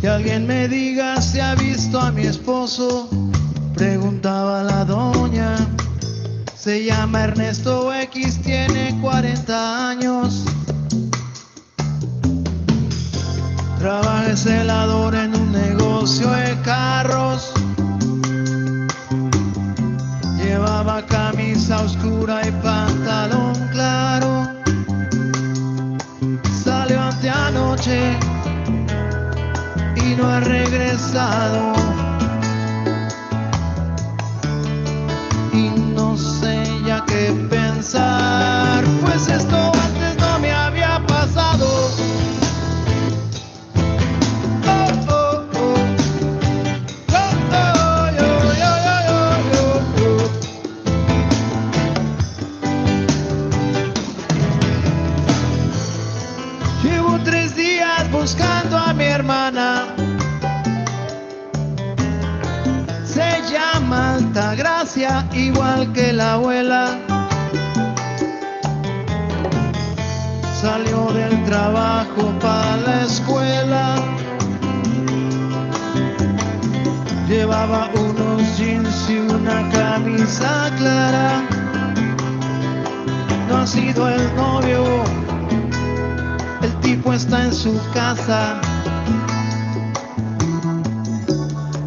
alguien me diga si ha visto a mi esposo, preguntaba la doña. Se llama Ernesto X, tiene 40 años. Trabaja de celador en un negocio de carros. Llevaba camisa oscura y pantalón claro. Salió anteanoche y no ha regresado. Y no sé ya qué pensar, pues esto antes no me había pasado. Llevo 3 días buscando a mi hermana. Se llama Altagracia, igual que la abuela. Salió del trabajo para la escuela. Llevaba unos jeans y una camisa clara. No ha sido el novio, el tipo está en su casa.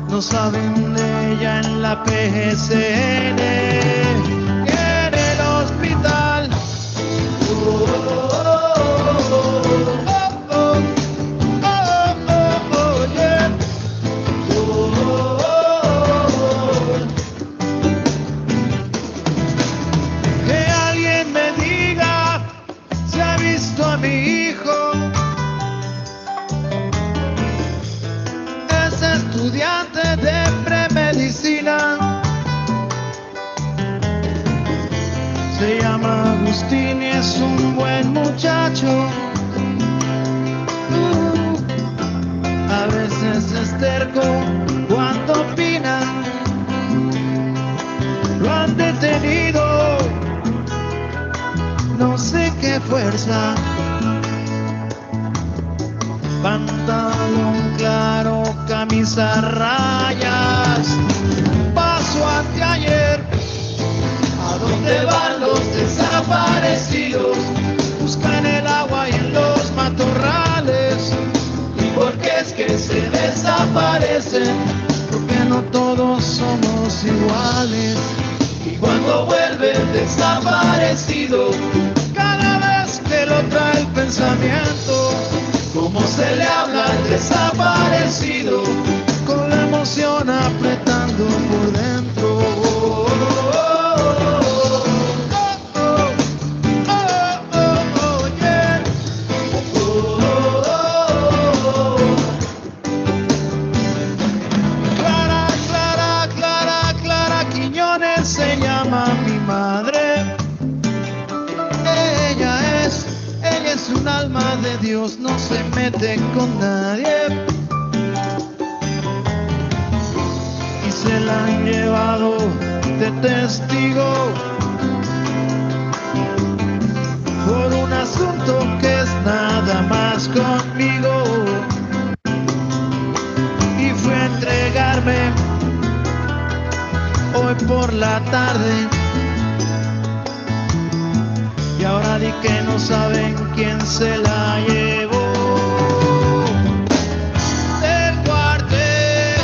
No saben de ella en la PGCN, en el hospital. Yeah. Que alguien me diga si ha visto a mi hijo. Es estudiante de premedicina. Se llama Agustín y es un buen muchacho. A veces es terco cuando opina. Lo han detenido, no sé qué fuerza. Pantalón claro, camisa a rayas. Paso anteayer. ¿A dónde van los desaparecidos? Buscan el agua y en los matorrales. ¿Y por qué es que se desaparecen? Porque no todos somos iguales. Y cuando vuelve el desaparecido, cada vez que lo trae el pensamiento, ¿cómo se le habla al desaparecido? Con la emoción apretando por dentro. Clara Quiñones se llama mi madre. Ella es un alma de Dios, no se mete con nadie. Y se la han llevado de testigo por un asunto que es nada más conmigo. Y fui a entregarme hoy por la tarde. Y ahora di que no saben quién se la llevó del cuartel.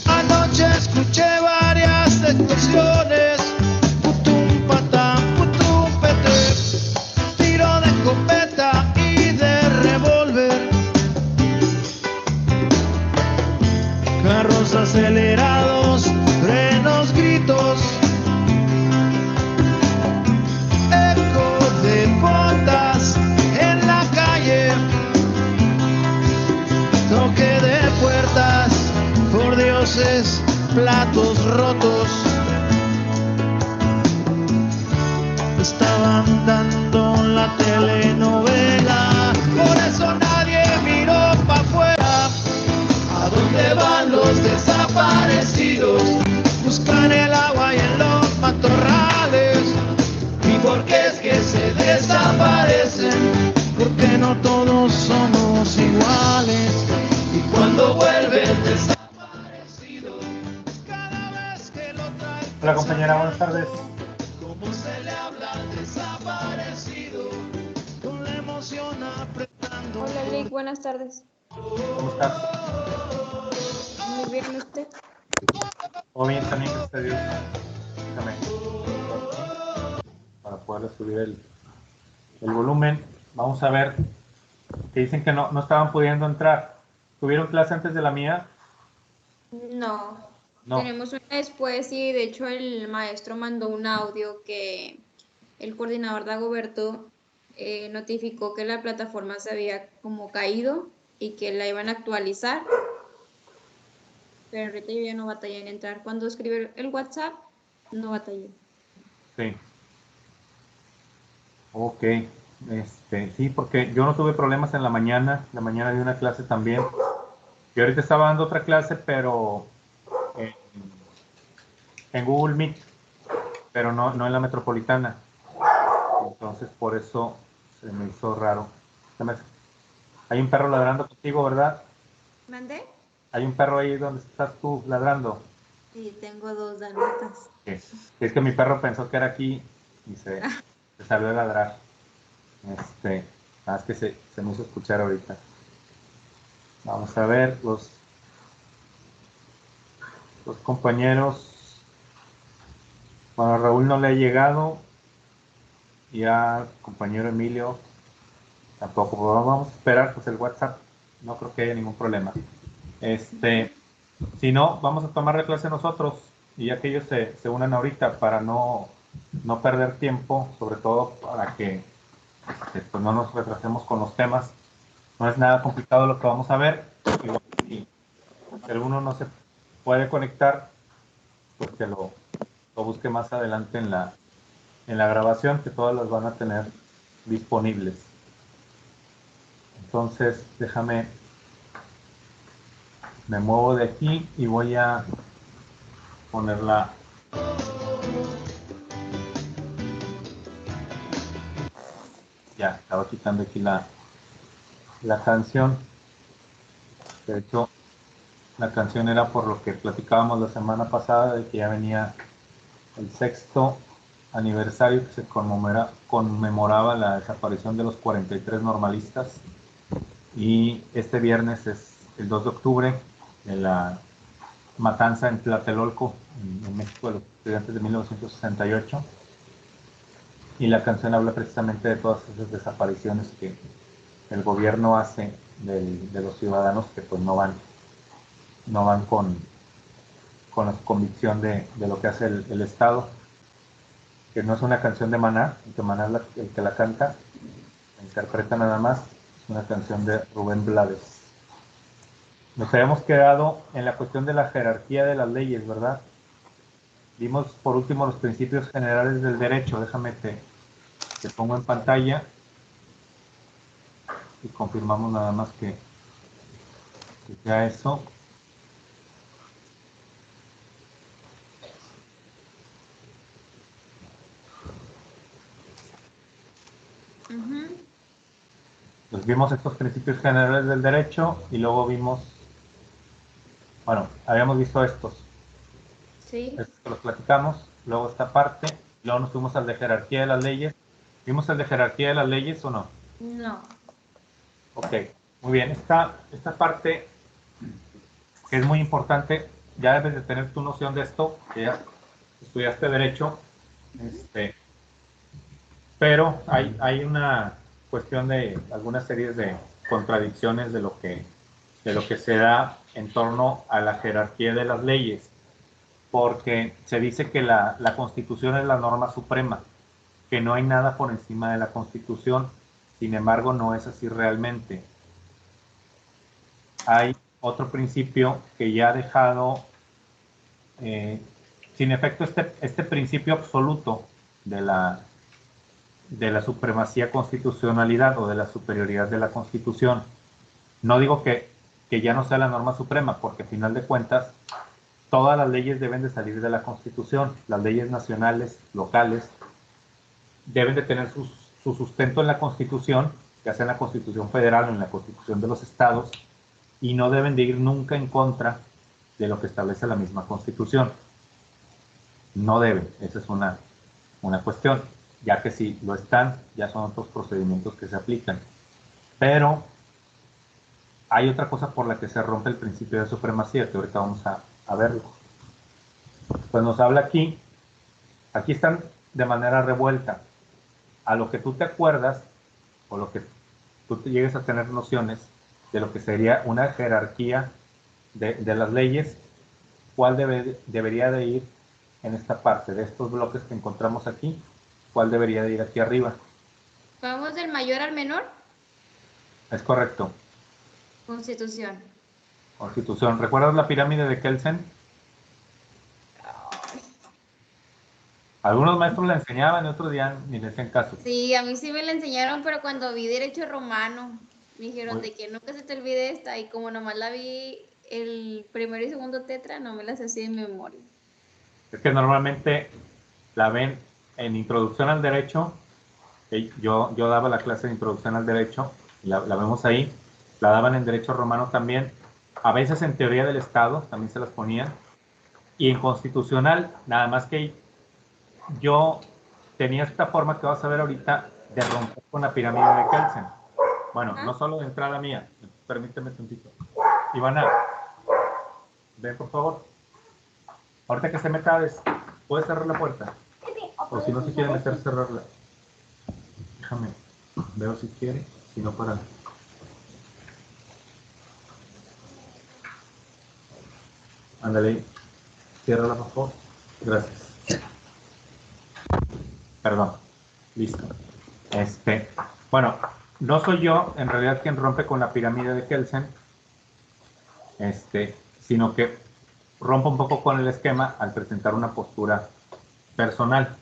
Anoche escuché varias explosiones. Carros acelerados, frenos, gritos, eco de botas en la calle, toque de puertas, por dioses, platos rotos. Estaban dando la telenovela, por eso nadie miró pa' afuera. ¿A dónde dónde van los desaparecidos? Buscan el agua y en los matorrales. ¿Y por qué es que se desaparecen? Porque no todos somos iguales. Y cuando vuelve el desaparecido, cada vez que lo trae. Hola compañera, buenas tardes. ¿Cómo se le habla al desaparecido? Con la emoción apretando. Hola Lick, buenas tardes. ¿Cómo estás? Muy bien, ¿usted? ¿Todo bien también, gracias a Dios? Déjame para poder subir el volumen. Vamos a ver, que dicen que no estaban pudiendo entrar. ¿Tuvieron clase antes de la mía? No. No. Tenemos una después y de hecho el maestro mandó un audio que el coordinador Dagoberto notificó que la plataforma se había como caído y que la iban a actualizar. Pero ahorita yo ya no batallé en entrar. Cuando escribí el WhatsApp, no batallé. Sí. Ok. Sí, porque yo no tuve problemas en la mañana. La mañana di una clase también. Y ahorita estaba dando otra clase, pero en Google Meet, pero no en la metropolitana. Entonces por eso se me hizo raro. Hay un perro ladrando contigo, ¿verdad? ¿Mandé? Hay un perro ahí donde estás tú ladrando. Sí, tengo 2 dálmatas. Es que mi perro pensó que era aquí y se salió a ladrar. Nada más que se me hizo escuchar ahorita. Vamos a ver los compañeros. Bueno, a Raúl no le ha llegado. Y a compañero Emilio tampoco. Pero vamos a esperar pues el WhatsApp. No creo que haya ningún problema. Si no, vamos a tomar la clase nosotros. Y ya que ellos se unan ahorita para no perder tiempo, sobre todo para que pues no nos retrasemos con los temas. No es nada complicado lo que vamos a ver. Y si alguno no se puede conectar, pues que lo busque más adelante en la grabación, que todas las van a tener disponibles. Entonces, me muevo de aquí y voy a ponerla. Ya, estaba quitando aquí la canción. De hecho, la canción era por lo que platicábamos la semana pasada, de que ya venía el 6º aniversario que se conmemoraba la desaparición de los 43 normalistas. Y este viernes es el 2 de octubre de la matanza en Tlatelolco, en México, de los estudiantes de 1968. Y la canción habla precisamente de todas esas desapariciones que el gobierno hace de los ciudadanos que pues no van con la convicción de lo que hace el Estado, que no es una canción de Maná, que Maná es el que la canta, la interpreta nada más, es una canción de Rubén Blades. Nos habíamos quedado en la cuestión de la jerarquía de las leyes, ¿verdad? Vimos por último los principios generales del derecho. Déjame te pongo en pantalla y confirmamos nada más que sea eso. Pues vimos estos principios generales del derecho y luego vimos, bueno, habíamos visto estos. Sí. Estos que los platicamos, luego esta parte, luego nos fuimos al de jerarquía de las leyes. ¿Vimos el de jerarquía de las leyes o no? No. Ok, muy bien. Esta parte que es muy importante, ya debes de tener tu noción de esto, que ya estudiaste derecho, pero hay una cuestión de algunas series de contradicciones de lo que se da en torno a la jerarquía de las leyes, porque se dice que la Constitución es la norma suprema, que no hay nada por encima de la Constitución. Sin embargo, no es así realmente. Hay otro principio que ya ha dejado sin efecto este principio absoluto de la supremacía constitucionalidad o de la superioridad de la Constitución. No digo que que ya no sea la norma suprema, porque al final de cuentas todas las leyes deben de salir de la Constitución. Las leyes nacionales, locales, deben de tener su sustento en la Constitución, ya sea en la Constitución federal o en la Constitución de los estados, y no deben de ir nunca en contra de lo que establece la misma Constitución. No deben, esa es una cuestión, ya que si lo están, ya son otros procedimientos que se aplican. Pero hay otra cosa por la que se rompe el principio de supremacía, que ahorita vamos a verlo. Pues nos habla aquí están de manera revuelta. A lo que tú te acuerdas, o lo que tú te llegues a tener nociones de lo que sería una jerarquía de las leyes, ¿cuál debería de ir en esta parte de estos bloques que encontramos aquí? ¿Cuál debería de ir aquí arriba? ¿Vamos del mayor al menor? Es correcto. Constitución. Constitución. ¿Recuerdas la pirámide de Kelsen? Algunos maestros la enseñaban y otros ya ni le hacían caso. Sí, a mí sí me la enseñaron, pero cuando vi derecho romano, me dijeron de que nunca se te olvide esta, y como nomás la vi el primero y segundo tetra, no me las hacía en memoria. Es que normalmente la ven en Introducción al Derecho. Yo daba la clase de Introducción al Derecho, la vemos ahí. La daban en Derecho Romano también. A veces en Teoría del Estado también se las ponían. Y en Constitucional, nada más que yo tenía esta forma que vas a ver ahorita de romper con la pirámide de Kelsen. Bueno, no solo de entrada mía, permíteme un tantito. Ivana, ven por favor. Ahorita que se meta, ¿puedes cerrar la puerta? O si no se quiere meter, cerrarla. Déjame, veo si quiere, si no para. Ándale, ciérrala por favor. Gracias. Perdón, listo. Bueno, no soy yo en realidad quien rompe con la pirámide de Kelsen, sino que rompo un poco con el esquema al presentar una postura personal.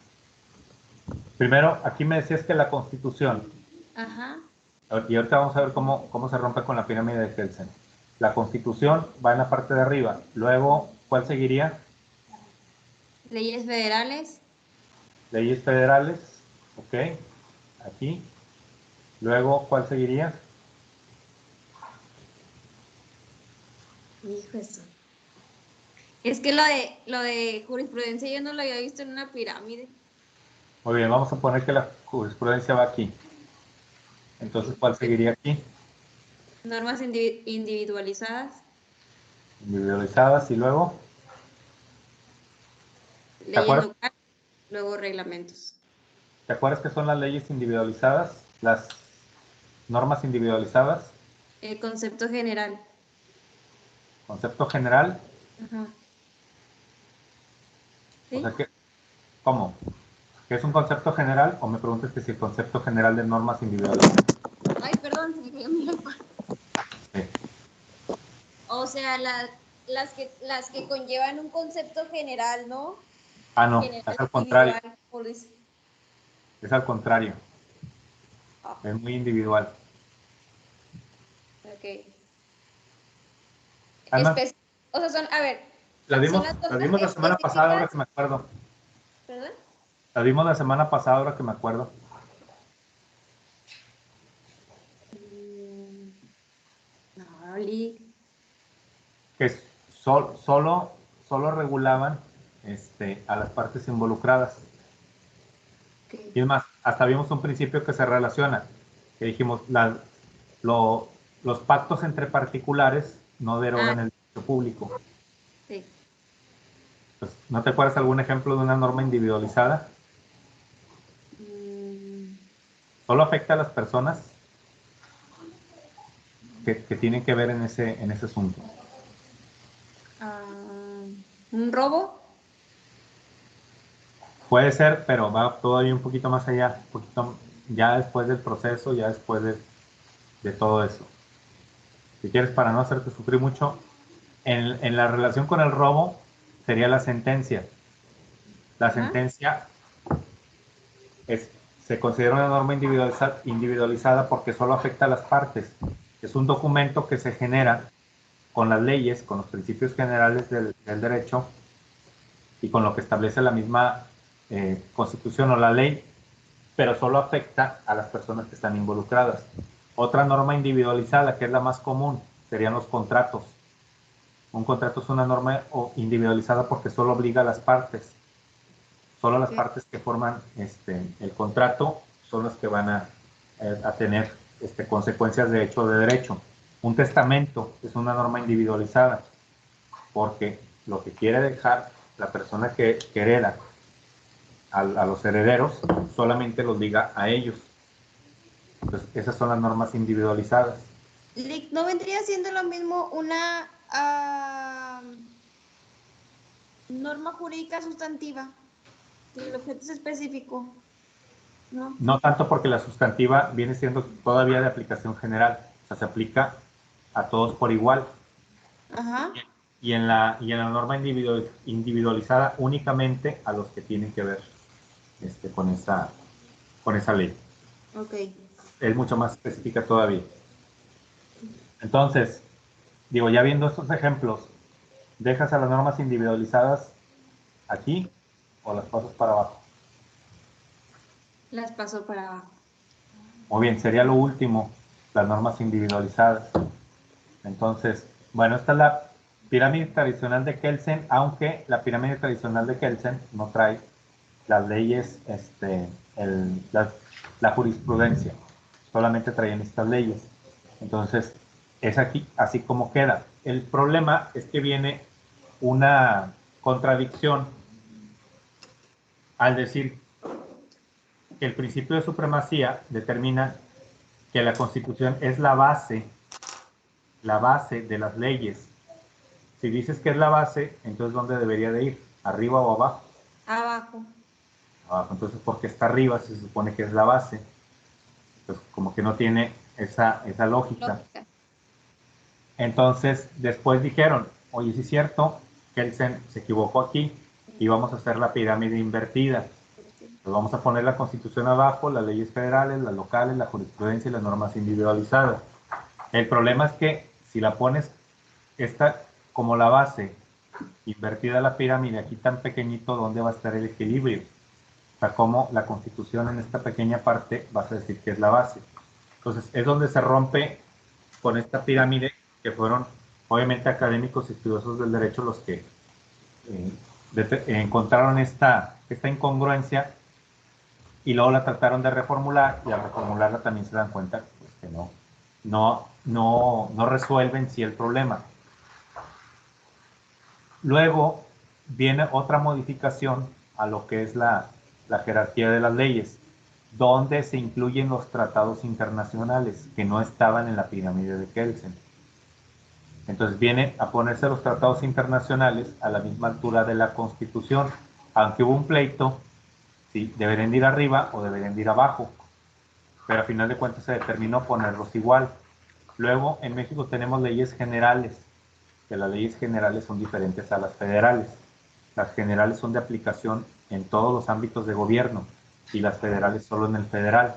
Primero, aquí me decías que la Constitución, Ajá. y ahorita vamos a ver cómo se rompe con la pirámide de Kelsen. La Constitución va en la parte de arriba. Luego, ¿cuál seguiría? Leyes federales. Leyes federales, ok, aquí. Luego, ¿cuál seguiría? Hijo eso. Es que lo de jurisprudencia yo no lo había visto en una pirámide. Muy bien, vamos a poner que la jurisprudencia va aquí. Entonces, ¿cuál seguiría aquí? Normas individualizadas. Individualizadas y luego. Leyes locales, luego reglamentos. ¿Te acuerdas qué son las leyes individualizadas? Las normas individualizadas. El concepto general. Concepto general. Ajá. ¿Sí? O sea, ¿cómo? ¿Qué es un concepto general? ¿O me preguntas que si el concepto general de normas individualizadas? Ay, perdón, se me cayó mi lengua. Sí. O sea, las que conllevan un concepto general, ¿no? Ah, no, General, es al contrario. Es Es al contrario. Es muy individual. Ok. Además, O sea, son, a ver. la vimos la semana pasada, ahora que me acuerdo. ¿Perdón? La vimos la semana pasada, ahora que me acuerdo. No, Oli. Que solo regulaban a las partes involucradas. Okay. Y es más, hasta vimos un principio que se relaciona, que dijimos, los pactos entre particulares no derogan el derecho público. Sí. Pues, ¿no te acuerdas algún ejemplo de una norma individualizada? Solo afecta a las personas que tienen que ver en ese asunto. ¿Un robo? Puede ser, pero va todavía un poquito más allá, ya después del proceso, ya después de todo eso. Si quieres, para no hacerte sufrir mucho, en la relación con el robo sería la sentencia. La sentencia se considera una norma individualizada porque solo afecta a las partes. Es un documento que se genera con las leyes, con los principios generales del derecho y con lo que establece la misma Constitución o la ley, pero solo afecta a las personas que están involucradas. Otra norma individualizada, que es la más común, serían los contratos. Un contrato es una norma individualizada porque solo obliga a las partes. Solo las partes que forman el contrato son las que van a tener consecuencias de hecho o de derecho. Un testamento es una norma individualizada porque lo que quiere dejar la persona que hereda a los herederos solamente los diga a ellos. Entonces, esas son las normas individualizadas. ¿No vendría siendo lo mismo una norma jurídica sustantiva? El objeto es específico, ¿no? No tanto, porque la sustantiva viene siendo todavía de aplicación general, o sea, se aplica a todos por igual. Ajá. Y en la norma individualizada únicamente a los que tienen que ver con esa ley. Ok. Es mucho más específica todavía. Entonces, digo, ya viendo estos ejemplos, ¿dejas a las normas individualizadas aquí o las pasas para abajo? Las paso para abajo. Muy bien, sería lo último, las normas individualizadas. Entonces, bueno, esta es la pirámide tradicional de Kelsen, aunque la pirámide tradicional de Kelsen no trae las leyes, la jurisprudencia, solamente traían estas leyes. Entonces, es aquí, así como queda. El problema es que viene una contradicción al decir que el principio de supremacía determina que la Constitución es la base de las leyes. Si dices que es la base, entonces ¿dónde debería de ir? ¿Arriba o abajo? Abajo. Abajo. Entonces, ¿por qué está arriba si se supone que es la base? Pues como que no tiene esa lógica. Entonces, después dijeron, oye, sí es cierto, Kelsen se equivocó aquí y vamos a hacer la pirámide invertida. Pues vamos a poner la Constitución abajo, las leyes federales, las locales, la jurisprudencia y las normas individualizadas. El problema es que si la pones esta como la base, invertida la pirámide, aquí tan pequeñito, ¿dónde va a estar el equilibrio? O sea, cómo la Constitución en esta pequeña parte vas a decir que es la base. Entonces, es donde se rompe con esta pirámide, que fueron obviamente académicos y estudiosos del derecho los que encontraron esta incongruencia y luego la trataron de reformular, y al reformularla también se dan cuenta pues, que no resuelven sí el problema. Luego viene otra modificación a lo que es la jerarquía de las leyes, donde se incluyen los tratados internacionales que no estaban en la pirámide de Kelsen. Entonces viene a ponerse los tratados internacionales a la misma altura de la Constitución, aunque hubo un pleito, si deberían ir arriba o deberían ir abajo, pero a final de cuentas se determinó ponerlos igual. Luego en México tenemos leyes generales, que las leyes generales son diferentes a las federales. Las generales son de aplicación en todos los ámbitos de gobierno y las federales solo en el federal.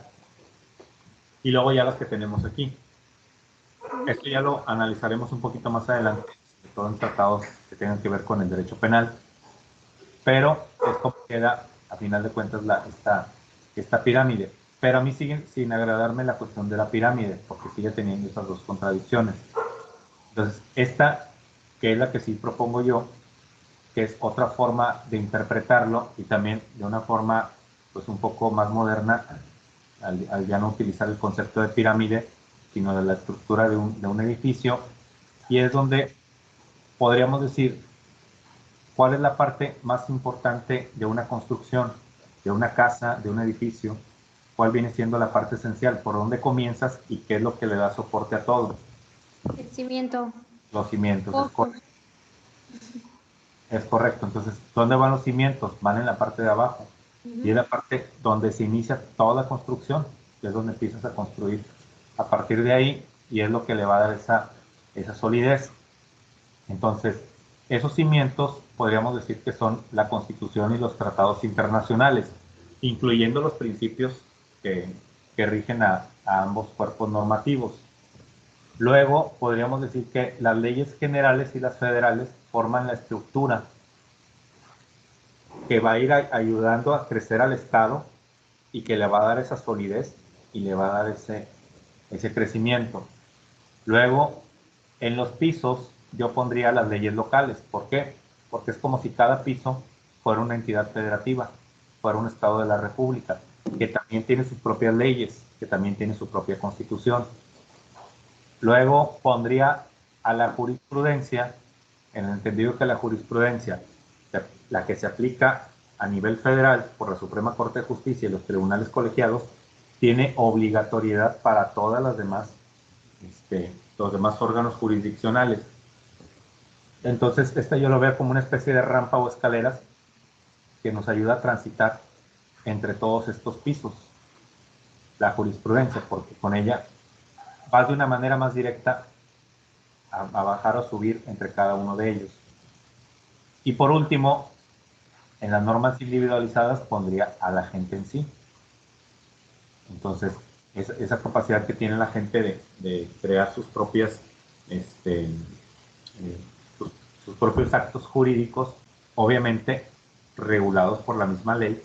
Y luego ya las que tenemos aquí. Esto ya lo analizaremos un poquito más adelante, sobre todo en tratados que tengan que ver con el derecho penal. Pero es como queda, a final de cuentas, esta pirámide. Pero a mí sigue sin agradarme la cuestión de la pirámide, porque sigue teniendo esas dos contradicciones. Entonces, esta, que es la que sí propongo yo, que es otra forma de interpretarlo y también de una forma pues un poco más moderna, al ya no utilizar el concepto de pirámide, sino de la estructura de un edificio, y es donde podríamos decir cuál es la parte más importante de una construcción, de una casa, de un edificio, cuál viene siendo la parte esencial, por dónde comienzas y qué es lo que le da soporte a todo. El cimiento. Los cimientos, es correcto. Es correcto. Entonces, ¿dónde van los cimientos? Van en la parte de abajo. Y es la parte donde se inicia toda la construcción, que es donde empiezas a construir a partir de ahí, y es lo que le va a dar esa solidez. Entonces, esos cimientos podríamos decir que son la Constitución y los tratados internacionales, incluyendo los principios que rigen a ambos cuerpos normativos. Luego podríamos decir que las leyes generales y las federales forman la estructura que va a ir ayudando a crecer al Estado y que le va a dar esa solidez y le va a dar ese crecimiento. Luego, en los pisos yo pondría las leyes locales. ¿Por qué? Porque es como si cada piso fuera una entidad federativa, fuera un Estado de la República, que también tiene sus propias leyes, que también tiene su propia constitución. Luego pondría a la jurisprudencia, en el entendido que la jurisprudencia, la que se aplica a nivel federal por la Suprema Corte de Justicia y los tribunales colegiados, tiene obligatoriedad para todas las demás, los demás órganos jurisdiccionales. Entonces, esta yo lo veo como una especie de rampa o escaleras que nos ayuda a transitar entre todos estos pisos, la jurisprudencia, porque con ella va de una manera más directa a bajar o subir entre cada uno de ellos. Y por último, en las normas individualizadas pondría a la gente en sí. Entonces, esa capacidad que tiene la gente de crear sus propias, sus propios actos jurídicos, obviamente regulados por la misma ley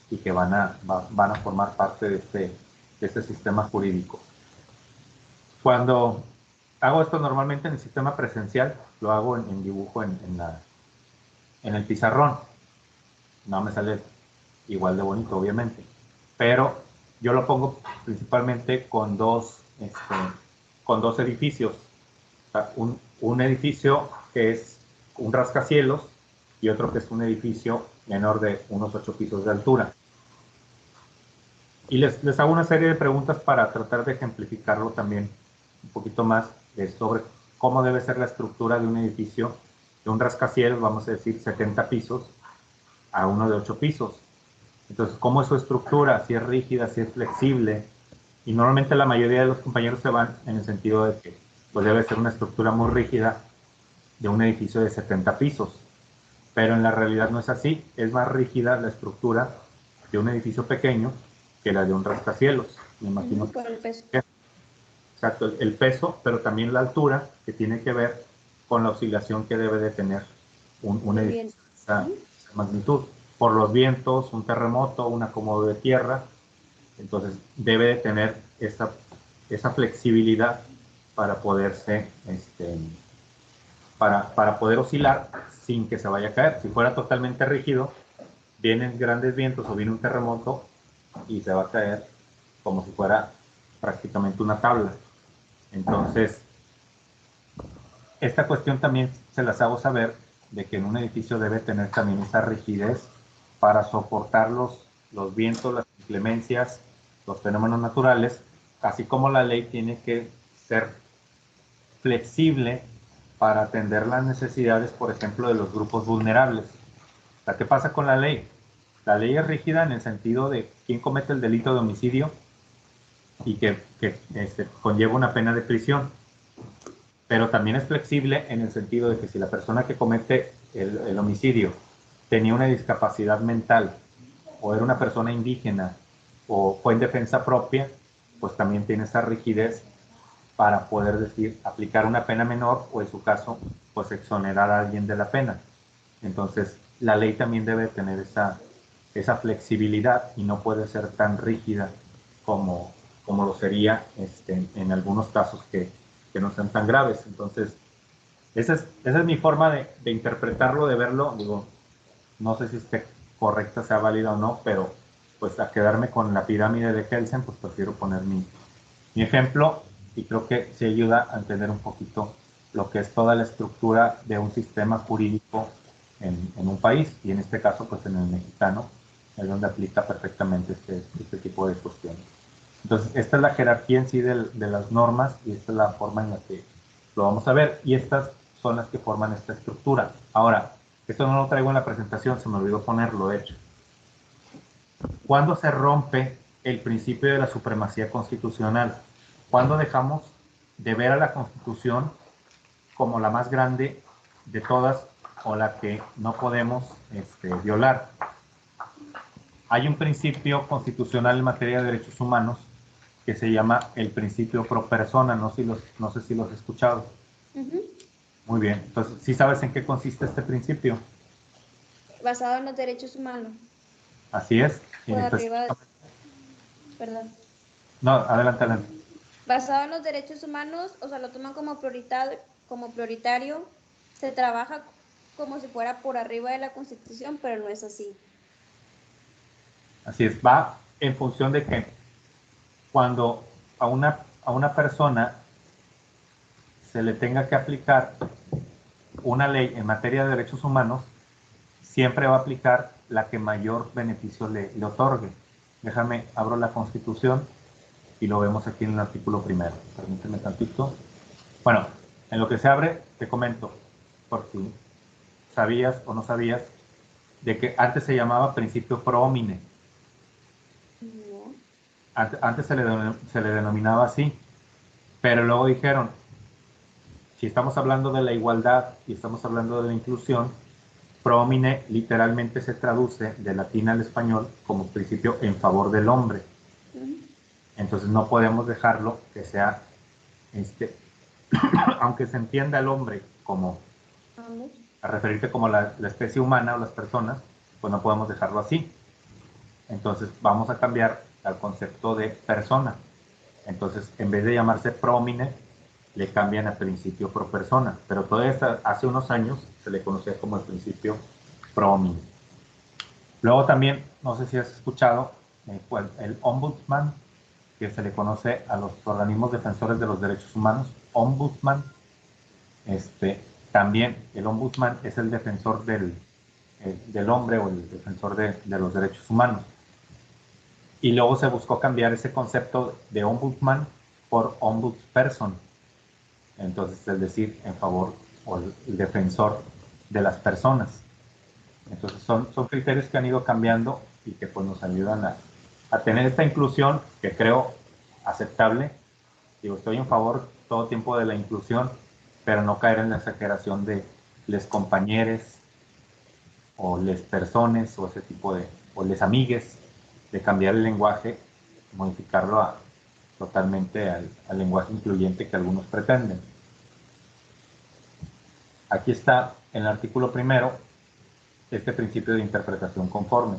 y que van a formar parte de este sistema jurídico. Cuando hago esto normalmente en el sistema presencial, lo hago en dibujo en el pizarrón. No me sale igual de bonito, obviamente, pero yo lo pongo principalmente con dos edificios. O sea, un edificio que es un rascacielos y otro que es un edificio menor de unos 8 pisos de altura. Y les hago una serie de preguntas para tratar de ejemplificarlo también un poquito más sobre cómo debe ser la estructura de un edificio, de un rascacielos, vamos a decir 70 pisos, a uno de 8 pisos. Entonces, ¿cómo es su estructura? Si es rígida, si es flexible. Y normalmente la mayoría de los compañeros se van en el sentido de que pues, debe ser una estructura muy rígida de un edificio de 70 pisos. Pero en la realidad no es así. Es más rígida la estructura de un edificio pequeño que la de un rascacielos. Me imagino por el peso. Exacto, el peso, pero también la altura, que tiene que ver con la oscilación que debe de tener un edificio de esa magnitud. Por los vientos, un terremoto, un acomodo de tierra, entonces debe de tener esa flexibilidad para poderse, para poder oscilar sin que se vaya a caer. Si fuera totalmente rígido, vienen grandes vientos o viene un terremoto y se va a caer como si fuera prácticamente una tabla. Entonces, esta cuestión también se las hago saber de que en un edificio debe tener también esa rigidez para soportar los vientos, las inclemencias, los fenómenos naturales, así como la ley tiene que ser flexible para atender las necesidades, por ejemplo, de los grupos vulnerables. O sea, ¿qué pasa con la ley? La ley es rígida en el sentido de quién comete el delito de homicidio y que conlleva una pena de prisión, pero también es flexible en el sentido de que si la persona que comete el homicidio tenía una discapacidad mental o era una persona indígena o fue en defensa propia, pues también tiene esa rigidez para poder decir, aplicar una pena menor o en su caso, pues exonerar a alguien de la pena. Entonces, la ley también debe tener esa flexibilidad y no puede ser tan rígida como lo sería en algunos casos que no sean tan graves. Entonces, esa es mi forma de interpretarlo, de verlo. Digo, no sé si esté correcta, sea válida o no, pero pues a quedarme con la pirámide de Kelsen, pues prefiero poner mi ejemplo y creo que sí ayuda a entender un poquito lo que es toda la estructura de un sistema jurídico en un país y en este caso pues en el mexicano, es donde aplica perfectamente este tipo de cuestiones. Entonces, esta es la jerarquía en sí de las normas y esta es la forma en la que lo vamos a ver y estas son las que forman esta estructura. Ahora, esto no lo traigo en la presentación, se me olvidó ponerlo, de hecho. ¿Cuándo se rompe el principio de la supremacía constitucional? ¿Cuándo dejamos de ver a la Constitución como la más grande de todas o la que no podemos violar? Hay un principio constitucional en materia de derechos humanos que se llama el principio pro persona. No sé si los has escuchado. Muy bien. Entonces, ¿sí sabes en qué consiste este principio? Basado en los derechos humanos. Así es. Por arriba, perdón. No, adelante, adelante. Basado en los derechos humanos, o sea, lo toman como prioritario, se trabaja como si fuera por arriba de la Constitución, pero no es así. Así es. Va en función de que cuando a una persona se le tenga que aplicar una ley en materia de derechos humanos, siempre va a aplicar la que mayor beneficio le otorgue. Déjame, abro la Constitución y lo vemos aquí en el artículo primero. Permíteme tantito. Bueno, en lo que se abre, te comento, por si sabías o no sabías, de que antes se llamaba principio pro homine. No. Antes se le denominaba así, pero luego dijeron, si estamos hablando de la igualdad y estamos hablando de la inclusión, pro homine literalmente se traduce de latín al español como principio en favor del hombre. Entonces no podemos dejarlo que sea, aunque se entienda el hombre como, a referirte como la especie humana o las personas, pues no podemos dejarlo así. Entonces vamos a cambiar al concepto de persona. Entonces, en vez de llamarse pro homine, le cambian a principio pro persona, pero todavía hace unos años se le conocía como el principio pro homine. Luego también, no sé si has escuchado, el ombudsman, que se le conoce a los organismos defensores de los derechos humanos, ombudsman. También el ombudsman es el defensor del hombre o el defensor de los derechos humanos. Y luego se buscó cambiar ese concepto de ombudsman por ombudsperson. Entonces, es decir, en favor o el defensor de las personas. Entonces, son criterios que han ido cambiando y que pues nos ayudan a tener esta inclusión que creo aceptable. Digo, estoy en favor todo tiempo de la inclusión, pero no caer en la exageración de les compañeres o les personas o ese tipo de, o les amigues, de cambiar el lenguaje, modificarlo totalmente al lenguaje incluyente que algunos pretenden. Aquí está en el artículo primero este principio de interpretación conforme.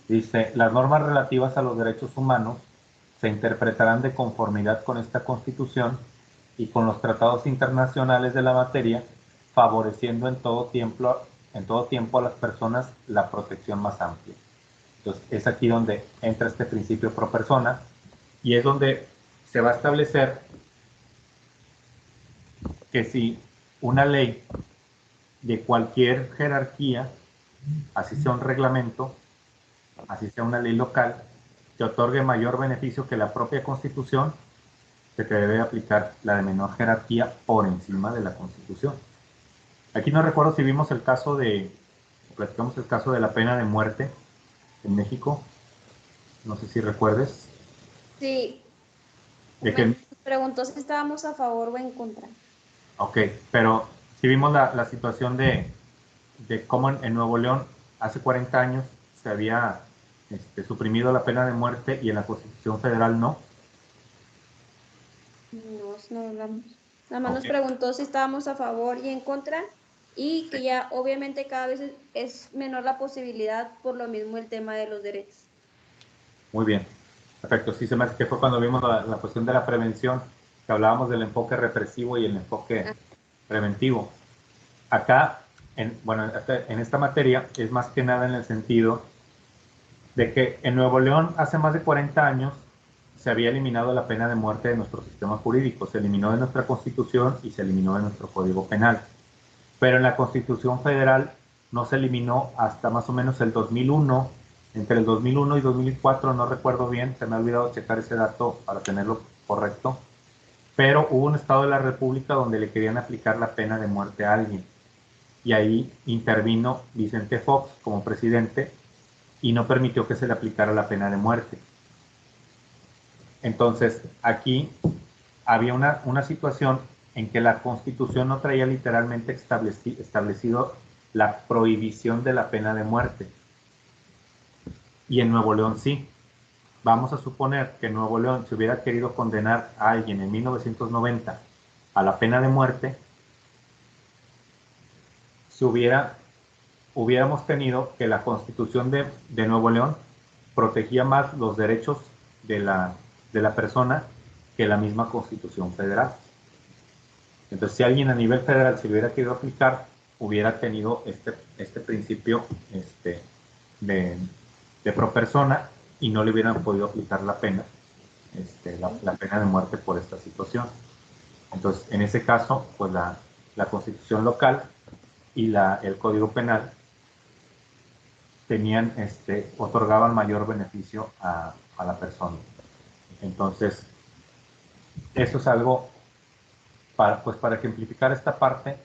Dice, las normas relativas a los derechos humanos se interpretarán de conformidad con esta Constitución y con los tratados internacionales de la materia, favoreciendo en todo tiempo a las personas la protección más amplia. Entonces, es aquí donde entra este principio pro persona y es donde se va a establecer que si una ley de cualquier jerarquía, así sea un reglamento, así sea una ley local, te otorgue mayor beneficio que la propia Constitución, se te debe aplicar la de menor jerarquía por encima de la Constitución. Aquí no recuerdo si vimos el caso platicamos el caso de la pena de muerte en México. No sé si recuerdes. Sí. De que, me preguntó si estábamos a favor o en contra. ok, pero si vimos la situación de cómo en Nuevo León hace 40 años se había suprimido la pena de muerte y en la Constitución Federal no. No hablamos. Nada más Okay. nos preguntó si estábamos a favor y en contra y que ya obviamente cada vez es menor la posibilidad por lo mismo el tema de los derechos. Muy bien, perfecto. Sí, se me hace que fue cuando vimos la cuestión de la prevención, que hablábamos del enfoque represivo y el enfoque preventivo. Acá, en esta materia, es más que nada en el sentido de que en Nuevo León hace más de 40 años se había eliminado la pena de muerte de nuestro sistema jurídico, se eliminó de nuestra Constitución y se eliminó de nuestro Código Penal. Pero en la Constitución Federal no se eliminó hasta más o menos el 2001, entre el 2001 y 2004, no recuerdo bien, se me ha olvidado checar ese dato para tenerlo correcto, pero hubo un estado de la República donde le querían aplicar la pena de muerte a alguien. Y ahí intervino Vicente Fox como presidente y no permitió que se le aplicara la pena de muerte. Entonces, aquí había una situación en que la Constitución no traía literalmente establecido la prohibición de la pena de muerte. Y en Nuevo León sí. vamos a suponer que Nuevo León se hubiera querido condenar a alguien en 1990 a la pena de muerte, hubiéramos tenido que la Constitución de Nuevo León protegía más los derechos de la persona que la misma Constitución federal. Entonces, si alguien a nivel federal se hubiera querido aplicar, hubiera tenido este principio de pro persona y no le hubieran podido aplicar la pena, la pena de muerte por esta situación. Entonces, en ese caso, pues la Constitución local y el Código Penal otorgaban mayor beneficio a la persona. Entonces, eso es algo para ejemplificar esta parte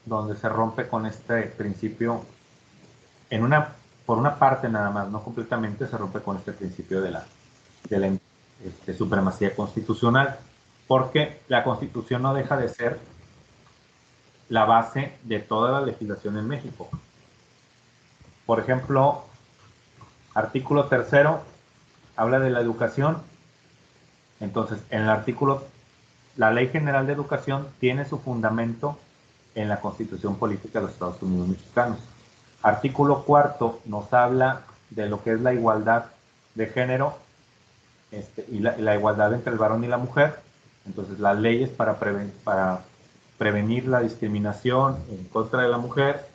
donde se rompe con este principio, por una parte nada más, no completamente, se rompe con este principio de la supremacía constitucional, porque la Constitución no deja de ser la base de toda la legislación en México. Por ejemplo, artículo 3º habla de la educación. Entonces, en el artículo, la Ley General de Educación tiene su fundamento en la Constitución Política de los Estados Unidos Mexicanos. Artículo 4º nos habla de lo que es la igualdad de género y la igualdad entre el varón y la mujer. Entonces, las leyes para prevenir la discriminación en contra de la mujer,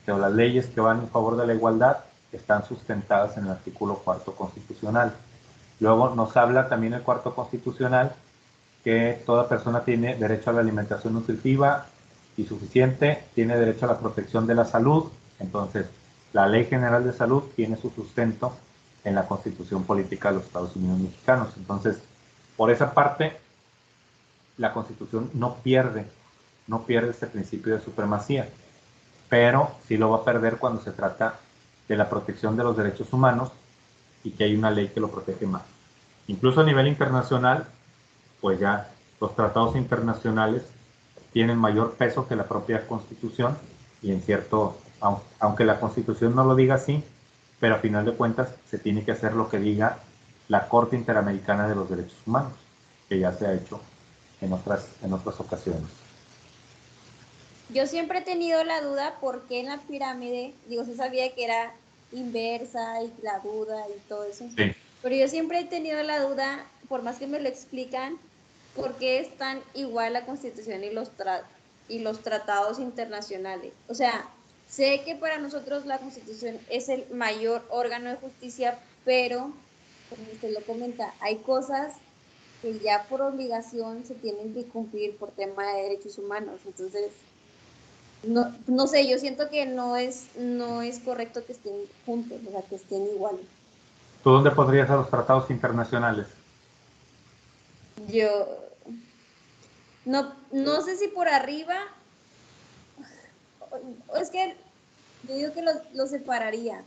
o las leyes que van en favor de la igualdad, están sustentadas en el artículo 4º constitucional. Luego nos habla también el 4º constitucional que toda persona tiene derecho a la alimentación nutritiva y suficiente, tiene derecho a la protección de la salud. Entonces, la Ley General de Salud tiene su sustento en la Constitución Política de los Estados Unidos Mexicanos. Entonces, por esa parte, la Constitución no pierde este principio de supremacía, pero sí lo va a perder cuando se trata de la protección de los derechos humanos y que hay una ley que lo protege más. Incluso a nivel internacional, pues ya los tratados internacionales tienen mayor peso que la propia Constitución y aunque la Constitución no lo diga así, pero a final de cuentas se tiene que hacer lo que diga la Corte Interamericana de los Derechos Humanos, que ya se ha hecho en otras ocasiones. Yo siempre he tenido la duda por qué en la pirámide, se sabía que era inversa y la duda y todo eso. Sí. Pero yo siempre he tenido la duda, por más que me lo explican, por qué están igual la Constitución y los tratados internacionales. O sea, sé que para nosotros la Constitución es el mayor órgano de justicia, pero, como usted lo comenta, hay cosas que ya por obligación se tienen que cumplir por tema de derechos humanos. Entonces, no sé, yo siento que no es correcto que estén juntos, o sea, que estén iguales. ¿Tú dónde podrías a los tratados internacionales? Yo no sé si por arriba, es que yo digo que lo separaría.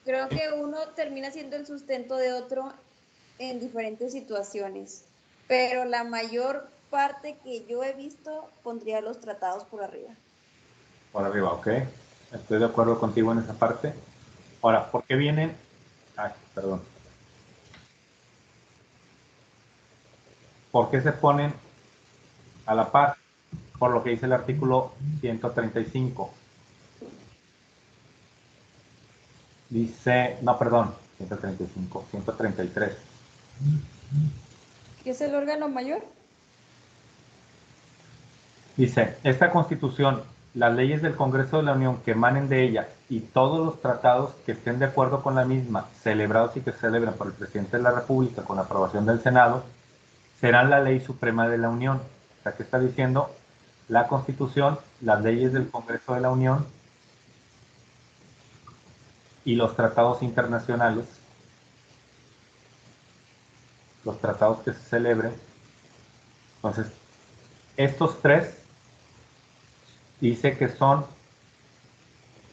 Creo que uno termina siendo el sustento de otro en diferentes situaciones, pero la mayor parte que yo he visto pondría los tratados por arriba. Por arriba, ok. Estoy de acuerdo contigo en esa parte. Ahora, ¿por qué vienen? Perdón. ¿Por qué se ponen a la par? Por lo que dice el artículo 135. Dice, no, perdón, 135, 133. ¿Qué es el órgano mayor? Dice, esta Constitución, las leyes del Congreso de la Unión que emanen de ella y todos los tratados que estén de acuerdo con la misma, celebrados y que se celebren por el Presidente de la República con la aprobación del Senado, serán la ley suprema de la Unión. O sea, ¿qué está diciendo? La Constitución, las leyes del Congreso de la Unión y los tratados internacionales, los tratados que se celebren. Entonces, estos tres dice que son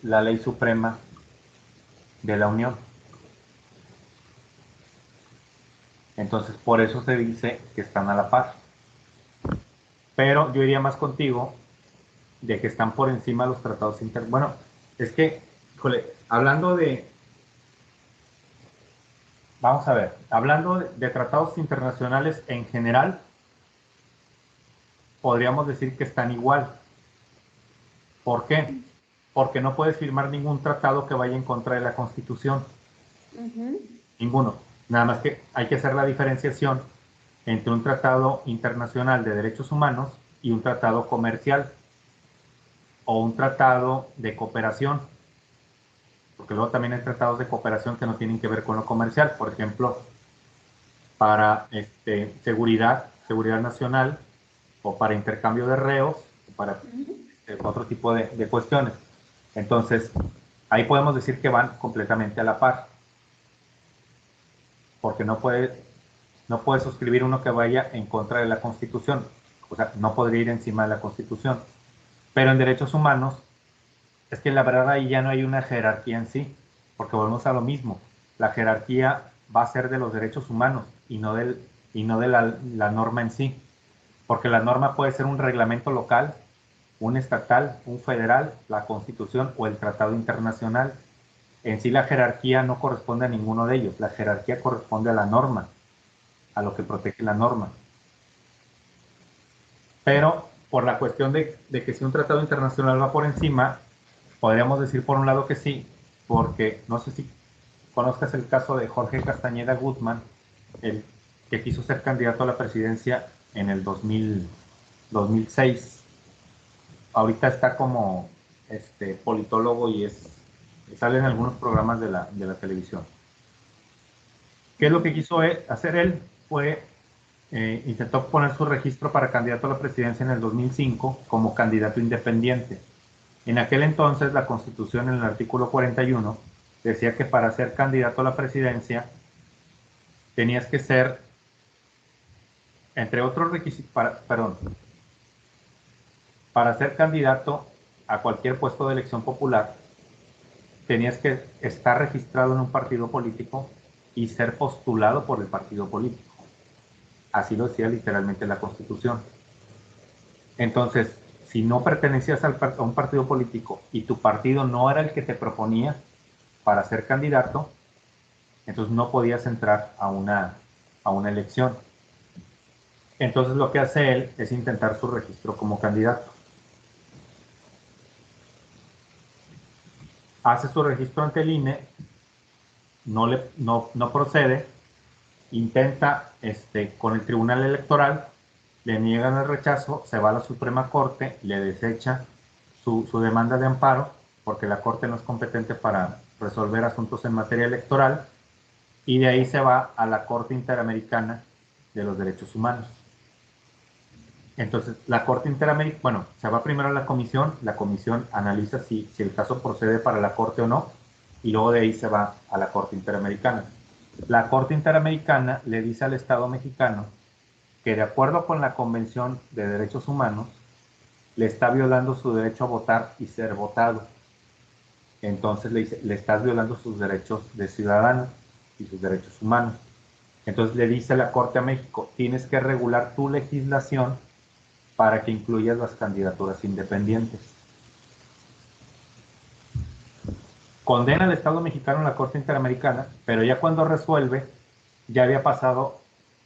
la ley suprema de la Unión. Entonces, por eso se dice que están a la par. Pero yo iría más contigo de que están por encima de los tratados internacionales. Bueno, es que, híjole, hablando de vamos a ver, hablando de tratados internacionales en general, podríamos decir que están igual. ¿Por qué? Porque no puedes firmar ningún tratado que vaya en contra de la Constitución. Ninguno. Nada más que hay que hacer la diferenciación entre un tratado internacional de derechos humanos y un tratado comercial o un tratado de cooperación. Porque luego también hay tratados de cooperación que no tienen que ver con lo comercial. Por ejemplo, para seguridad nacional o para intercambio de reos o para otro tipo de cuestiones. Entonces, ahí podemos decir que van completamente a la par. Porque no puede suscribir uno que vaya en contra de la Constitución. O sea, no podría ir encima de la Constitución. Pero en derechos humanos, es que la verdad ahí ya no hay una jerarquía en sí, porque volvemos a lo mismo. La jerarquía va a ser de los derechos humanos y no de la norma en sí. Porque la norma puede ser un reglamento local, un estatal, un federal, la Constitución o el tratado internacional. En sí la jerarquía no corresponde a ninguno de ellos. La jerarquía corresponde a la norma, a lo que protege la norma. Pero por la cuestión de que si un tratado internacional va por encima, podríamos decir por un lado que sí, porque no sé si conozcas el caso de Jorge Castañeda Guzmán, el que quiso ser candidato a la presidencia en el 2006. Ahorita está como politólogo y sale en algunos programas de la televisión. ¿Qué es lo que quiso hacer él? Intentó poner su registro para candidato a la presidencia en el 2005 como candidato independiente. En aquel entonces la Constitución en el artículo 41 decía que para ser candidato a la presidencia tenías que ser, entre otros requisitos, para ser candidato a cualquier puesto de elección popular, tenías que estar registrado en un partido político y ser postulado por el partido político. Así lo decía literalmente la Constitución. Entonces, si no pertenecías a un partido político y tu partido no era el que te proponía para ser candidato, entonces no podías entrar a una elección. Entonces lo que hace él es intentar su registro como candidato. Hace su registro ante el INE, no procede, intenta con el Tribunal Electoral, le niegan el rechazo, se va a la Suprema Corte, le desecha su demanda de amparo, porque la Corte no es competente para resolver asuntos en materia electoral, y de ahí se va a la Corte Interamericana de los Derechos Humanos. Entonces, la Corte Interamericana, se va primero a la comisión analiza si el caso procede para la Corte o no, y luego de ahí se va a la Corte Interamericana. La Corte Interamericana le dice al Estado mexicano que de acuerdo con la Convención de Derechos Humanos, le está violando su derecho a votar y ser votado. Entonces le dice, le estás violando sus derechos de ciudadano y sus derechos humanos. Entonces le dice la Corte a México, tienes que regular tu legislación para que incluyas las candidaturas independientes. Condena al Estado mexicano en la Corte Interamericana, pero ya cuando resuelve, ya había pasado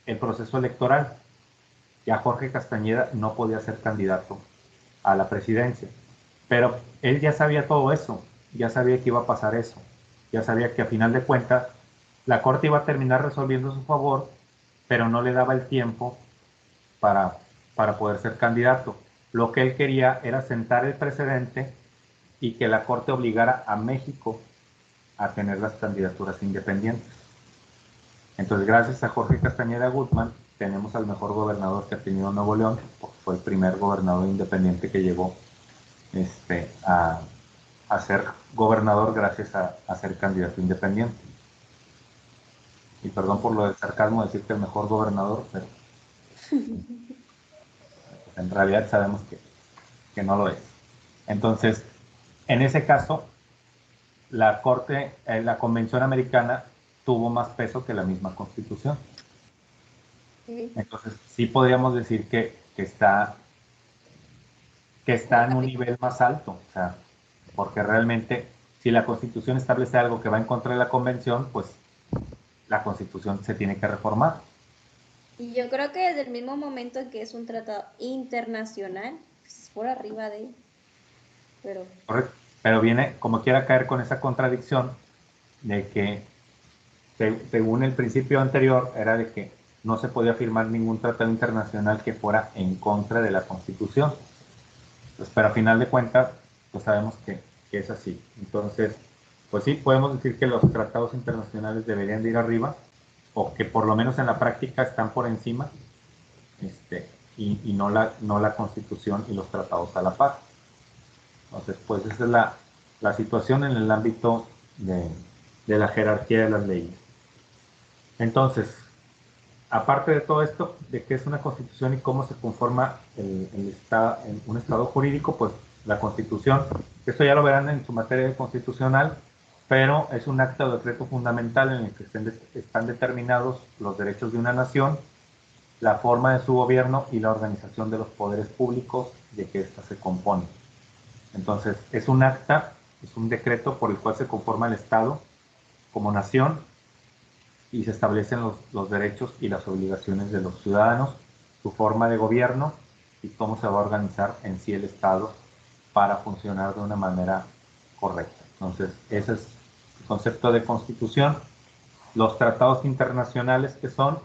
el proceso electoral. Ya Jorge Castañeda no podía ser candidato a la presidencia. Pero él ya sabía todo eso, ya sabía que iba a pasar eso, ya sabía que a final de cuentas la Corte iba a terminar resolviendo a su favor, pero no le daba el tiempo para poder ser candidato. Lo que él quería era sentar el precedente y que la Corte obligara a México a tener las candidaturas independientes. Entonces, gracias a Jorge Castañeda Guzmán, tenemos al mejor gobernador que ha tenido Nuevo León, porque fue el primer gobernador independiente que llegó a ser gobernador gracias a ser candidato independiente. Y perdón por lo del sarcasmo decir que el mejor gobernador, pero en realidad sabemos que no lo es. Entonces, en ese caso, la Convención Americana tuvo más peso que la misma Constitución. Entonces, sí podríamos decir que está en un nivel más alto, o sea, porque realmente si la Constitución establece algo que va en contra de la Convención, pues la Constitución se tiene que reformar. Y yo creo que desde el mismo momento en que es un tratado internacional, pues es por arriba de, pero Correcto. Pero viene como quiera caer con esa contradicción de que, según el principio anterior, era de que no se podía firmar ningún tratado internacional que fuera en contra de la Constitución. Pues, pero a final de cuentas, pues sabemos que es así. Entonces, pues sí, podemos decir que los tratados internacionales deberían de ir arriba, o que por lo menos en la práctica están por encima, y no la Constitución y los tratados a la par. Entonces, pues esa es la situación en el ámbito de la jerarquía de las leyes. Entonces, aparte de todo esto, de qué es una constitución y cómo se conforma un estado jurídico, pues la constitución, esto ya lo verán en su materia constitucional, pero es un acta o decreto fundamental en el que están determinados los derechos de una nación, la forma de su gobierno y la organización de los poderes públicos de que ésta se compone. Entonces, es un acta, es un decreto por el cual se conforma el Estado como nación y se establecen los derechos y las obligaciones de los ciudadanos, su forma de gobierno y cómo se va a organizar en sí el Estado para funcionar de una manera correcta. Entonces, ese es el concepto de constitución. Los tratados internacionales que son,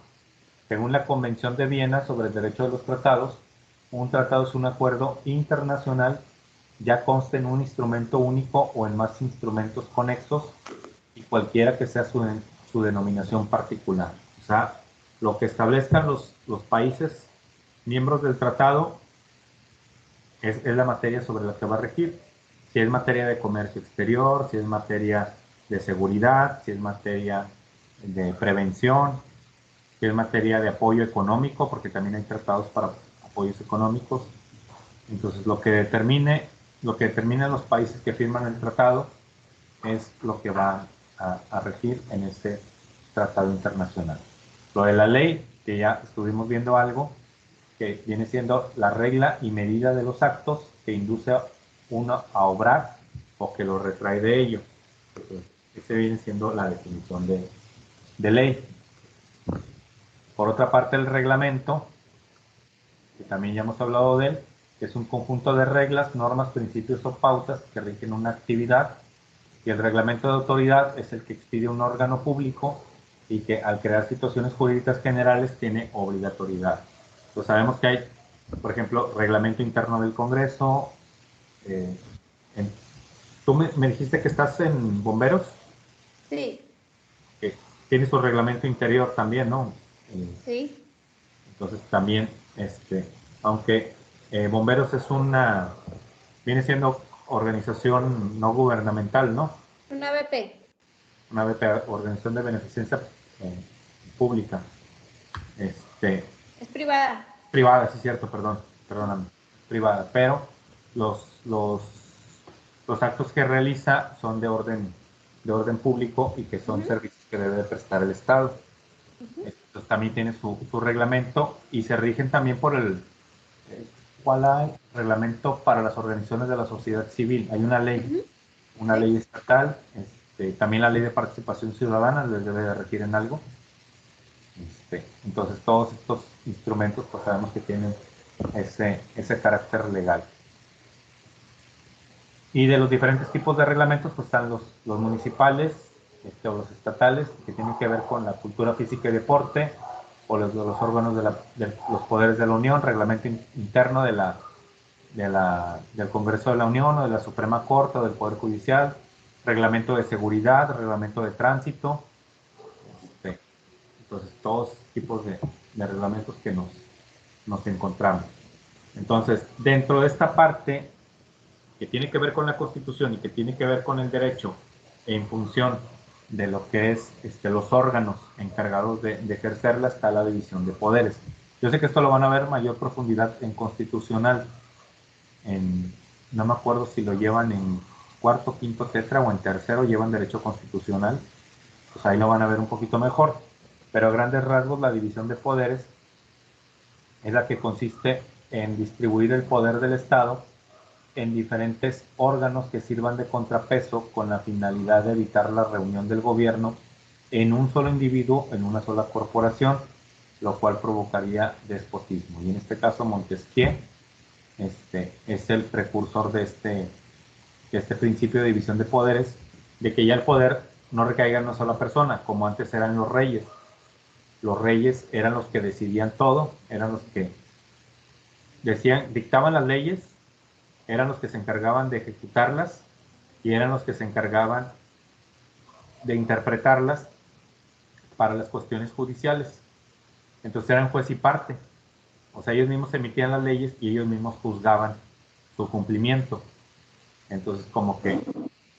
según la Convención de Viena sobre el derecho de los tratados, un tratado es un acuerdo internacional, ya conste en un instrumento único o en más instrumentos conexos, y cualquiera que sea su denominación particular. O sea, lo que establezcan los países miembros del tratado es la materia sobre la que va a regir. Si es materia de comercio exterior, si es materia de seguridad, si es materia de prevención, si es materia de apoyo económico, porque también hay tratados para apoyos económicos. Entonces, lo que determinan los países que firman el tratado es lo que va a regir en este tratado internacional. Lo de la ley, que ya estuvimos viendo algo, que viene siendo la regla y medida de los actos que induce a uno a obrar o que lo retrae de ello. Esa viene siendo la definición de ley. Por otra parte, el reglamento, que también ya hemos hablado de él, que es un conjunto de reglas, normas, principios o pautas que rigen una actividad, y el reglamento de autoridad es el que expide un órgano público y que al crear situaciones jurídicas generales tiene obligatoriedad. Pues sabemos que hay, por ejemplo, reglamento interno del Congreso. eh, Tú me dijiste que estás en bomberos, sí, que tiene su reglamento interior también, ¿no? sí, Entonces también, aunque bomberos viene siendo organización no gubernamental, ¿no? una BP. Una organización de beneficencia eh, pública, Es privada. privada, sí es cierto, perdóname, privada, pero los, los, los actos que realiza son de orden público y que son servicios que debe prestar el Estado. Entonces también tiene su reglamento y se rigen también por ¿cuál hay? Reglamento para las organizaciones de la sociedad civil. Hay una Sí. ley estatal, también la ley de participación ciudadana les debe de regir en algo. Entonces todos estos instrumentos pues sabemos que tienen ese carácter legal. Y de los diferentes tipos de reglamentos pues están los municipales o los estatales, que tienen que ver con la cultura física y deporte, o los órganos de los poderes de la Unión, reglamento interno del Congreso de la Unión o de la Suprema Corte o del Poder Judicial, reglamento de seguridad, reglamento de tránsito. Entonces, todos tipos de reglamentos que nos encontramos. Entonces, dentro de esta parte que tiene que ver con la Constitución y que tiene que ver con el derecho en función de lo que es los órganos encargados de ejercerla, está la división de poderes. Yo sé que esto lo van a ver mayor profundidad en constitucional. No me acuerdo si lo llevan en cuarto, quinto tetra o en tercero llevan derecho constitucional. Pues ahí lo van a ver un poquito mejor. Pero a grandes rasgos la división de poderes es la que consiste en distribuir el poder del Estado en diferentes órganos que sirvan de contrapeso con la finalidad de evitar la reunión del gobierno en un solo individuo, en una sola corporación, lo cual provocaría despotismo. Y en este caso Montesquieu es el precursor de este principio de división de poderes, de que ya el poder no recaiga en una sola persona, como antes eran los reyes. Los reyes eran los que decidían todo, eran los que dictaban las leyes, eran los que se encargaban de ejecutarlas y eran los que se encargaban de interpretarlas para las cuestiones judiciales. Entonces eran juez y parte. O sea, ellos mismos emitían las leyes y ellos mismos juzgaban su cumplimiento. Entonces, como que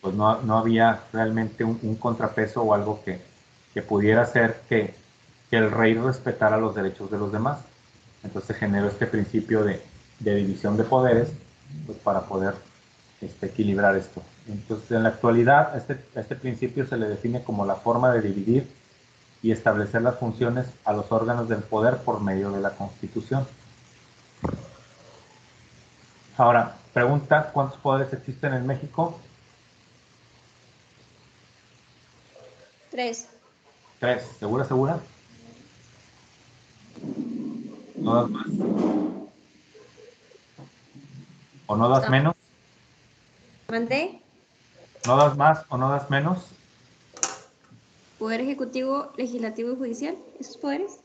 pues no había realmente un contrapeso o algo que pudiera hacer que el rey respetara los derechos de los demás. Entonces se generó este principio de división de poderes, pues para poder equilibrar esto. Entonces, en la actualidad, este principio se le define como la forma de dividir y establecer las funciones a los órganos del poder por medio de la Constitución. Ahora, pregunta, ¿cuántos poderes existen en México? 3. 3. ¿Segura, segura? ¿No das más? ¿O no das menos? ¿Mandé? ¿No das más o no das menos? Poder ejecutivo, legislativo y judicial, esos poderes.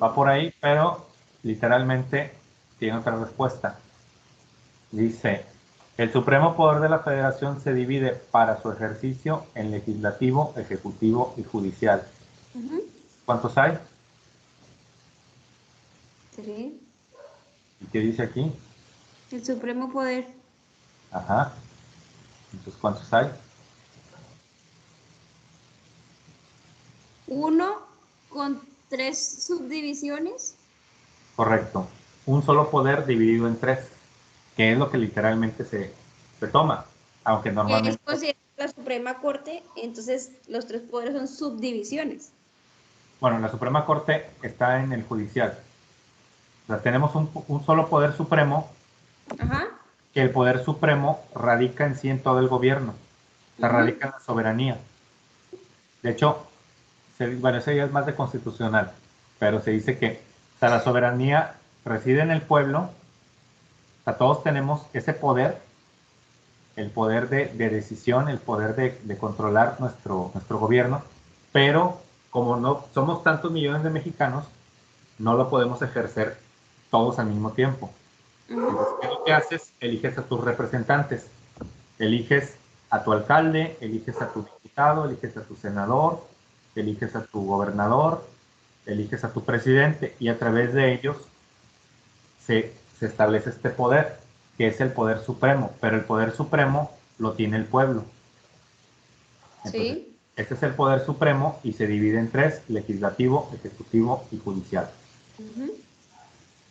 Va por ahí, pero literalmente tiene otra respuesta. Dice, el supremo poder de la federación se divide para su ejercicio en legislativo, ejecutivo y judicial. ¿Cuántos hay? 3. ¿Y qué dice aquí? El supremo poder. Ajá. Entonces, ¿cuántos hay? 1 con 3 subdivisiones. Correcto. Un solo poder dividido en 3, que es lo que literalmente se toma, aunque Que es normalmente... considerada la Suprema Corte, entonces los 3 poderes son subdivisiones. Bueno, la Suprema Corte está en el judicial. O sea, tenemos un solo poder supremo. Ajá. Que el poder supremo radica en sí en todo el gobierno, o sea, radica en la soberanía. De hecho, bueno, eso ya es más de constitucional, pero se dice que, o sea, la soberanía reside en el pueblo, o sea, todos tenemos ese poder, el poder de decisión, el poder de controlar nuestro gobierno, pero como no somos tantos millones de mexicanos, no lo podemos ejercer todos al mismo tiempo. Entonces, ¿qué es lo que haces? Eliges a tus representantes, eliges a tu alcalde, eliges a tu diputado, eliges a tu senador, eliges a tu gobernador, eliges a tu presidente y a través de ellos se establece este poder, que es el poder supremo, pero el poder supremo lo tiene el pueblo. Entonces, Sí. este es el poder supremo y se divide en 3, legislativo, ejecutivo y judicial.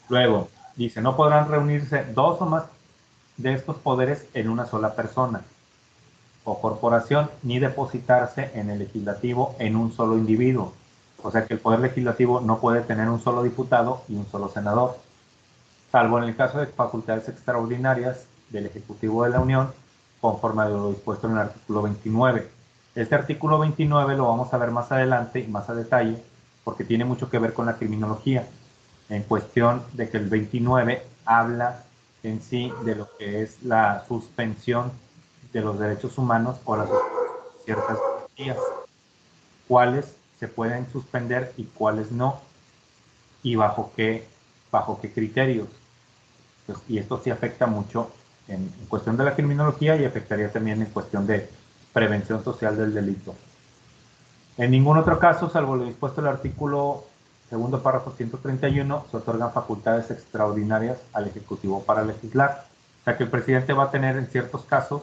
Luego, dice, no podrán reunirse 2 o más de estos poderes en una sola persona o corporación, ni depositarse en el legislativo en un solo individuo. O sea que el poder legislativo no puede tener un solo diputado y un solo senador, salvo en el caso de facultades extraordinarias del Ejecutivo de la Unión, conforme a lo dispuesto en el artículo 29. Este artículo 29 lo vamos a ver más adelante y más a detalle, porque tiene mucho que ver con la criminología, en cuestión de que el 29 habla en sí de lo que es la suspensión de los derechos humanos o las ciertas garantías, cuáles se pueden suspender y cuáles no, y bajo qué criterios. Pues, y esto sí afecta mucho en cuestión de la criminología y afectaría también en cuestión de prevención social del delito. En ningún otro caso, salvo lo dispuesto en el artículo segundo párrafo 131, se otorgan facultades extraordinarias al Ejecutivo para legislar. O sea que el presidente va a tener en ciertos casos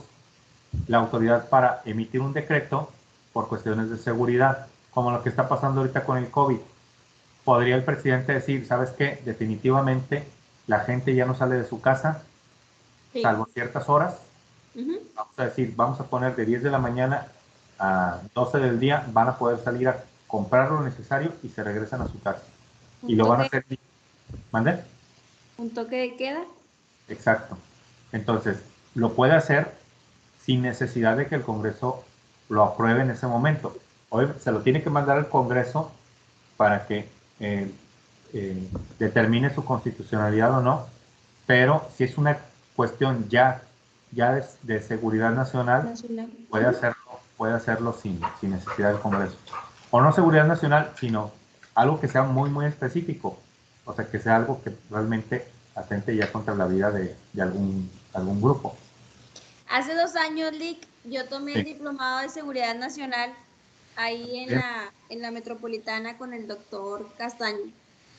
la autoridad para emitir un decreto por cuestiones de seguridad, como lo que está pasando ahorita con el COVID. Podría el presidente decir, ¿sabes qué? Definitivamente la gente ya no sale de su casa, Sí. salvo ciertas horas. Vamos a decir, vamos a poner de 10 de la mañana a 12 del día, van a poder salir a comprar lo necesario y se regresan a su casa. Y lo van a hacer. ¿Mande? ¿Un toque de queda? Exacto. Entonces, lo puede hacer sin necesidad de que el Congreso lo apruebe en ese momento. Hoy se lo tiene que mandar al Congreso para que determine su constitucionalidad o no, pero si es una cuestión ya de seguridad nacional, puede hacerlo sin necesidad del Congreso. O no seguridad nacional, sino algo que sea muy, muy específico. O sea, que sea algo que realmente atente ya contra la vida de algún grupo. Hace 2 años, Lick, yo tomé el Sí. diplomado de Seguridad Nacional ahí en Bien. la Metropolitana con el doctor Castaño.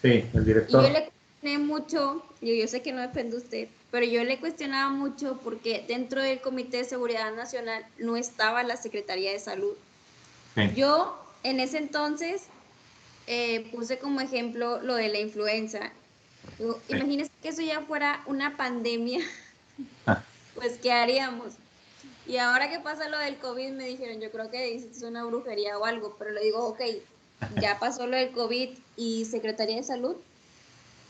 Sí, el Y director. yo le cuestioné mucho, yo sé que no depende de usted, pero yo le cuestionaba mucho porque dentro del Comité de Seguridad Nacional no estaba la Secretaría de Salud. Sí. Yo en ese entonces puse como ejemplo lo de la influenza. Digo, Sí. imagínese que eso ya fuera una pandemia, Ah, pues ¿qué haríamos? Y ahora que pasa lo del COVID, me dijeron, yo creo que hiciste una brujería o algo, pero le digo, ok, ya pasó lo del COVID y Secretaría de Salud.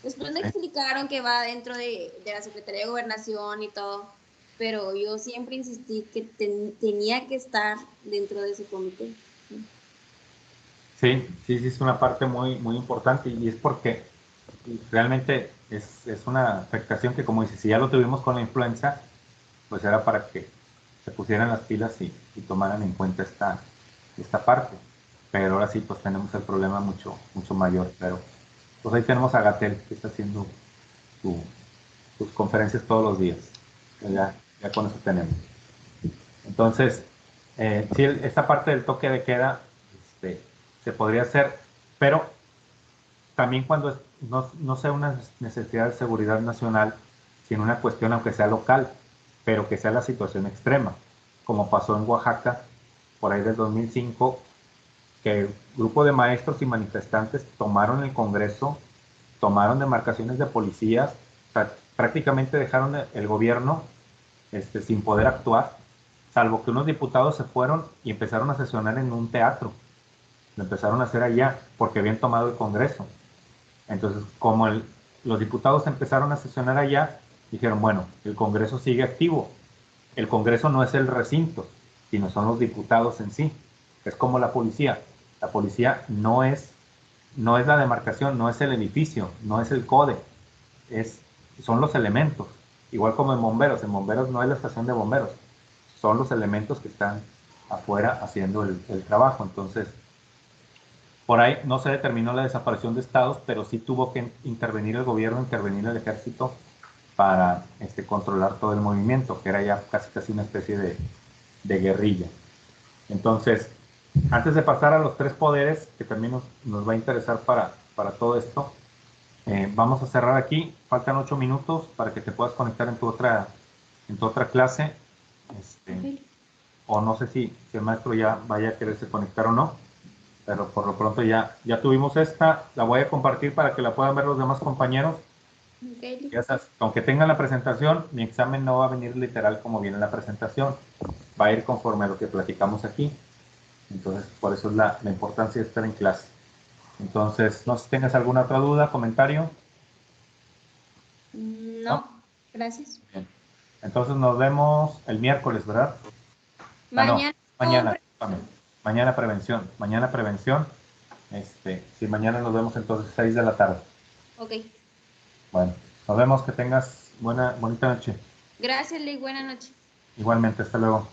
Después me sí. explicaron que va dentro de la Secretaría de Gobernación y todo, pero yo siempre insistí que tenía que estar dentro de ese comité. Sí, sí, sí, es una parte muy, muy importante y es porque realmente es una afectación que, como dices, si ya lo tuvimos con la influenza, pues era para que se pusieran las pilas y tomaran en cuenta esta parte. Pero ahora sí, pues tenemos el problema mucho, mucho mayor. Pero pues ahí tenemos a Gatel, que está haciendo sus conferencias todos los días. Ya con eso tenemos. Entonces, sí, esta parte del toque de queda se podría hacer, pero también cuando no sea una necesidad de seguridad nacional, sino una cuestión, aunque sea local, pero que sea la situación extrema, como pasó en Oaxaca, por ahí del 2005, que el grupo de maestros y manifestantes tomaron el Congreso, tomaron demarcaciones de policías, o sea, prácticamente dejaron el gobierno sin poder actuar, salvo que unos diputados se fueron y empezaron a sesionar en un teatro. Lo empezaron a hacer allá porque habían tomado el Congreso. Entonces, como los diputados empezaron a sesionar allá, dijeron, bueno, el Congreso sigue activo. El Congreso no es el recinto, sino son los diputados en sí. Es como la policía. La policía no es la demarcación, no es el edificio, no es el CODE, son los elementos. Igual como en bomberos no es la estación de bomberos, son los elementos que están afuera haciendo el trabajo. Entonces, por ahí no se determinó la desaparición de estados, pero sí tuvo que intervenir el gobierno, intervenir el ejército para controlar todo el movimiento, que era ya casi una especie de guerrilla. Entonces, antes de pasar a los 3 poderes, que también nos va a interesar para todo esto, vamos a cerrar aquí. Faltan 8 minutos para que te puedas conectar en tu otra clase. Okay. O no sé si el maestro ya vaya a quererse conectar o no, pero por lo pronto ya tuvimos esta. La voy a compartir para que la puedan ver los demás compañeros. Okay. Ya sabes, aunque tengan la presentación, mi examen no va a venir literal como viene la presentación, va a ir conforme a lo que platicamos aquí. Entonces, por eso es la importancia de estar en clase. Entonces, no sé si tengas alguna otra duda, comentario. ¿No? No, gracias. Bien. Entonces nos vemos el miércoles, ¿verdad? Ah, no, Mañana mañana, discúlpame. Mañana prevención. Sí, mañana nos vemos entonces 6 de la tarde. Ok. Bueno, nos vemos, que tengas bonita noche. Gracias, Lick. Buenas noches. Igualmente, hasta luego.